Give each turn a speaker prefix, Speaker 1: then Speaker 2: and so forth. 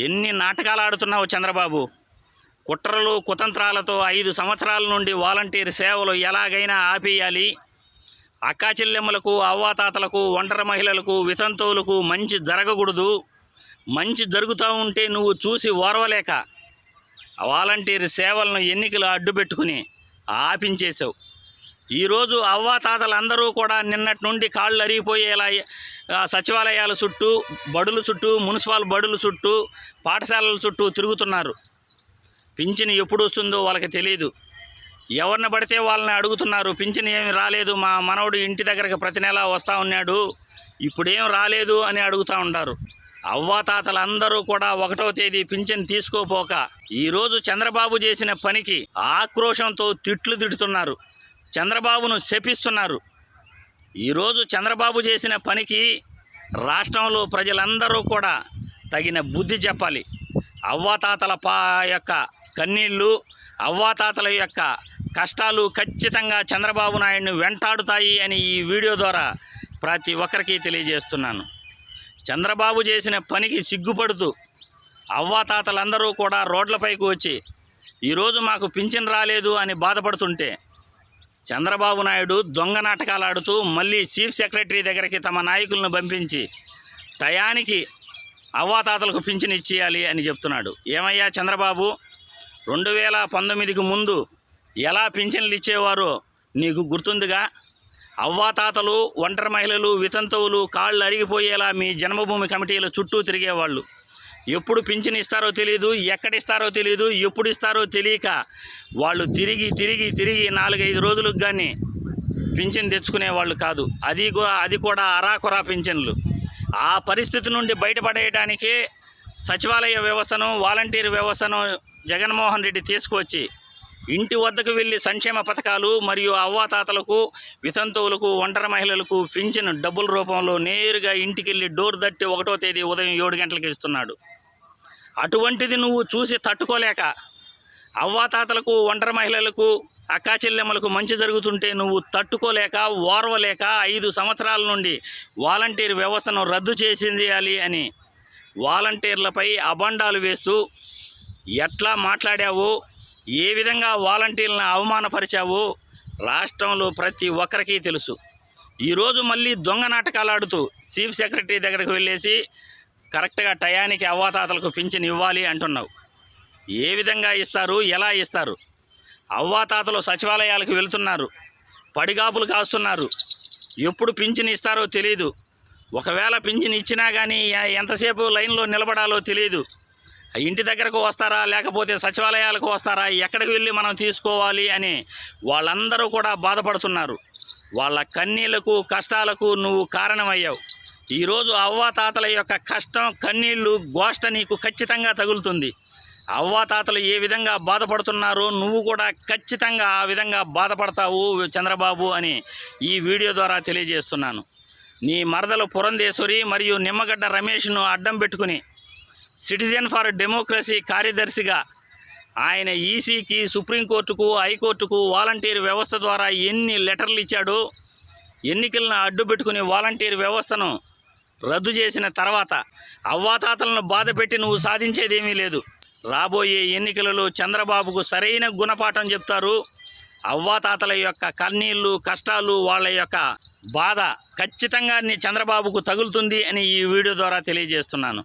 Speaker 1: ఎన్ని నాటకాలు ఆడుతున్నావు చంద్రబాబు? కుట్రలు కుతంత్రాలతో 5 సంవత్సరాల నుండి వాలంటీర్ సేవలు ఎలాగైనా ఆపేయాలి, అక్కాచెల్లెమ్మలకు, అవ్వాతాతలకు, ఒంటరి మహిళలకు, వితంతువులకు మంచి జరగకూడదు, మంచి జరుగుతూ ఉంటే నువ్వు చూసి ఓర్వలేక వాలంటీర్ సేవలను ఎన్నికలు అడ్డుపెట్టుకుని ఆపించేశావు. ఈరోజు అవ్వాతాతలందరూ కూడా నిన్నటి నుండి కాళ్ళు అరిగిపోయేలా సచివాలయాల చుట్టూ, బడుల చుట్టూ, మున్సిపల్ బడుల చుట్టూ, పాఠశాలల చుట్టూ తిరుగుతున్నారు. పింఛను ఎప్పుడు వస్తుందో వాళ్ళకి తెలియదు. ఎవరిని పడితే వాళ్ళని అడుగుతున్నారు, పింఛను ఏమి రాలేదు, మా మనవడు ఇంటి దగ్గరకు ప్రతి నెల వస్తూ ఉన్నాడు, ఇప్పుడేం రాలేదు అని అడుగుతూ ఉంటారు. అవ్వాతాతలందరూ కూడా 1వ తేదీ పింఛను తీసుకోపోక ఈరోజు చంద్రబాబు చేసిన పనికి ఆక్రోశంతో తిట్లు తిడుతున్నారు, చంద్రబాబును శపిస్తున్నారు. ఈరోజు చంద్రబాబు చేసిన పనికి రాష్ట్రంలో ప్రజలందరూ కూడా తగిన బుద్ధి చెప్పాలి. అవ్వాతాతల యొక్క కన్నీళ్ళు, అవ్వాతాతల యొక్క కష్టాలు ఖచ్చితంగా చంద్రబాబు నాయుడుని వెంటాడుతాయి అని ఈ వీడియో ద్వారా ప్రతి ఒక్కరికి తెలియజేస్తున్నాను. చంద్రబాబు చేసిన పనికి సిగ్గుపడుతూ అవ్వాతాతలందరూ కూడా రోడ్లపైకి వచ్చి ఈరోజు మాకు పింఛన్ రాలేదు అని బాధపడుతుంటే చంద్రబాబు నాయుడు దొంగ నాటకాలు ఆడుతూ మళ్ళీ చీఫ్ సెక్రటరీ దగ్గరికి తమ నాయకులను పంపించి టయానికి అవ్వాతాతలకు పింఛన్ ఇచ్చేయాలి అని చెప్తున్నాడు. ఏమయ్యా చంద్రబాబు, 2019కు ముందు ఎలా పింఛన్లు ఇచ్చేవారో నీకు గుర్తుందిగా? అవ్వాతాతలు, ఒంటరి మహిళలు, వితంతువులు కాళ్ళు అరిగిపోయేలా మీ జన్మభూమి కమిటీల చుట్టూ తిరిగేవాళ్ళు. ఎప్పుడు పింఛన్ ఇస్తారో తెలియదు, ఎక్కడిస్తారో తెలియదు, ఎప్పుడు ఇస్తారో తెలియక వాళ్ళు తిరిగి 4-5 రోజులకు కానీ పింఛన్ తెచ్చుకునేవాళ్ళు కాదు. అది కూడా అరాకొరా పింఛన్లు. ఆ పరిస్థితి నుండి బయటపడేయడానికే సచివాలయ వ్యవస్థను, వాలంటీర్ వ్యవస్థను జగన్మోహన్ రెడ్డి తీసుకొచ్చి ఇంటి వద్దకు వెళ్ళి సంక్షేమ పథకాలు మరియు అవ్వాతాతలకు, వితంతువులకు, ఒంటరి మహిళలకు పింఛన్ డబ్బుల రూపంలో నేరుగా ఇంటికి వెళ్ళి డోర్ తట్టి 1వ తేదీ ఉదయం 7 గంటలకు ఇస్తున్నాడు. అటువంటిది నువ్వు చూసి తట్టుకోలేక అవ్వాతాతలకు, ఒంటరి మహిళలకు, అక్కాచెల్లెమ్మలకు మంచి జరుగుతుంటే నువ్వు తట్టుకోలేక, ఓర్వలేక 5 సంవత్సరాల నుండి వాలంటీర్ వ్యవస్థను రద్దు చేసేయాలి అని వాలంటీర్లపై అబండాలు వేస్తూ ఎట్లా మాట్లాడావో, ఏ విధంగా వాలంటీర్లను అవమానపరిచావో రాష్ట్రంలో ప్రతి ఒక్కరికి తెలుసు. ఈరోజు మళ్ళీ దొంగ నాటకాలు ఆడుతూ చీఫ్ సెక్రటరీ దగ్గరకు వెళ్ళేసి కరెక్ట్గా టయానికి అవ్వాతాతలకు పింఛన్ ఇవ్వాలి అంటున్నావు. ఏ విధంగా ఇస్తారు, ఎలా ఇస్తారు? అవ్వాతాతలు సచివాలయాలకు వెళ్తున్నారు, పడిగాపులు కాస్తున్నారు, ఎప్పుడు పింఛన్ ఇస్తారో తెలియదు. ఒకవేళ పింఛన్ ఇచ్చినా కానీ ఎంతసేపు లైన్లో నిలబడాలో తెలియదు. ఇంటి దగ్గరకు వస్తారా, లేకపోతే సచివాలయాలకు వస్తారా, ఎక్కడికి వెళ్ళి మనం తీసుకోవాలి అని వాళ్ళందరూ కూడా బాధపడుతున్నారు. వాళ్ళ కన్నీళ్లకు, కష్టాలకు నువ్వు కారణమయ్యావు. ఈరోజు అవ్వాతాతల యొక్క కష్టం, కన్నీళ్ళు, గోష్ట నీకు ఖచ్చితంగా తగులుతుంది. అవ్వాతాతలు ఏ విధంగా బాధపడుతున్నారో నువ్వు కూడా ఖచ్చితంగా ఆ విధంగా బాధపడతావు చంద్రబాబు అని ఈ వీడియో ద్వారా తెలియజేస్తున్నాను. నీ మరదలు పురంధేశ్వరి మరియు నిమ్మగడ్డ రమేష్ను అడ్డం పెట్టుకుని సిటిజన్ ఫర్ డెమోక్రసీ కార్యదర్శిగా ఆయన ఈసీకి, సుప్రీంకోర్టుకు, హైకోర్టుకు వాలంటీర్ వ్యవస్థ ద్వారా ఎన్ని లెటర్లు ఇచ్చాడో, ఎన్నికలను అడ్డుపెట్టుకుని వాలంటీర్ వ్యవస్థను రద్దు చేసిన తర్వాత అవ్వాతాతలను బాధపెట్టి నువ్వు సాధించేదేమీ లేదు. రాబోయే ఎన్నికలలో చంద్రబాబుకు సరైన గుణపాఠం చెప్తారు. అవ్వాతాతల యొక్క కన్నీళ్ళు, కష్టాలు, వాళ్ళ యొక్క బాధ ఖచ్చితంగా చంద్రబాబుకు తగులుతుంది అని ఈ వీడియో ద్వారా తెలియజేస్తున్నాను.